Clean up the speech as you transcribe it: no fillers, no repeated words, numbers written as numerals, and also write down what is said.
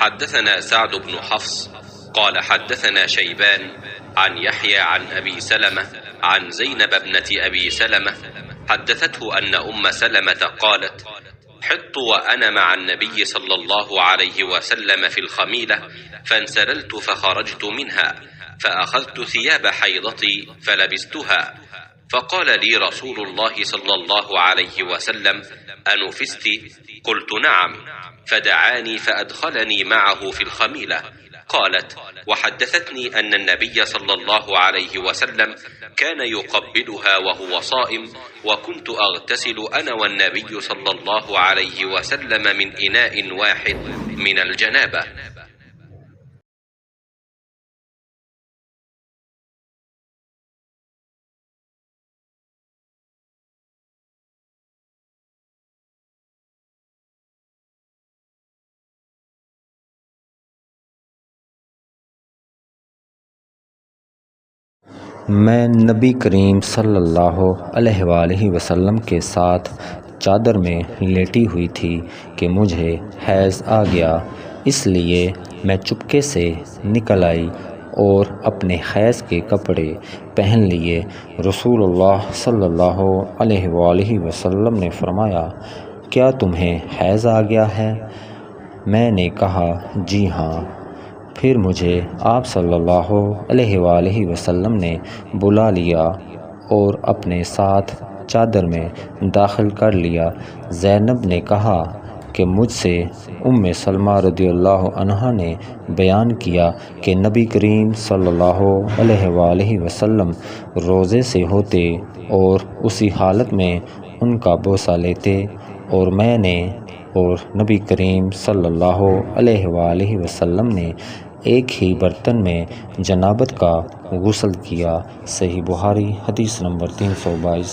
حدثنا سعد بن حفص قال حدثنا شيبان عن يحيى عن أبي سلمة عن زينب ابنة أبي سلمة حدثته أن أم سلمة قالت: حط وأنا مع النبي صلى الله عليه وسلم في الخميلة فانسللت فخرجت منها فأخذت ثياب حيضتي فلبستها، فقال لي رسول الله صلى الله عليه وسلم: أنفست؟ قلت: نعم، فدعاني فأدخلني معه في الخميلة. قالت: وحدثتني أن النبي صلى الله عليه وسلم كان يقبلها وهو صائم، وكنت أغتسل أنا والنبي صلى الله عليه وسلم من إناء واحد من الجنابة. میں نبی کریم صلی اللہ علیہ وآلہ وسلم کے ساتھ چادر میں لیٹی ہوئی تھی کہ مجھے حیض آ گیا، اس لیے میں چپکے سے نکل آئی اور اپنے حیض کے کپڑے پہن لیے۔ رسول اللہ صلی اللہ علیہ وآلہ وسلم نے فرمایا: کیا تمہیں حیض آ گیا ہے؟ میں نے کہا: جی ہاں۔ پھر مجھے آپ صلی اللہ علیہ وآلہ وسلم نے بلا لیا اور اپنے ساتھ چادر میں داخل کر لیا۔ زینب نے کہا کہ مجھ سے ام سلمہ رضی اللہ عنہا نے بیان کیا کہ نبی کریم صلی اللہ علیہ وآلہ وسلم روزے سے ہوتے اور اسی حالت میں ان کا بوسہ لیتے، اور میں نے اور نبی کریم صلی اللہ علیہ وآلہ وسلم نے ایک ہی برتن میں جنابت کا غسل کیا۔ صحیح بخاری حدیث نمبر 322۔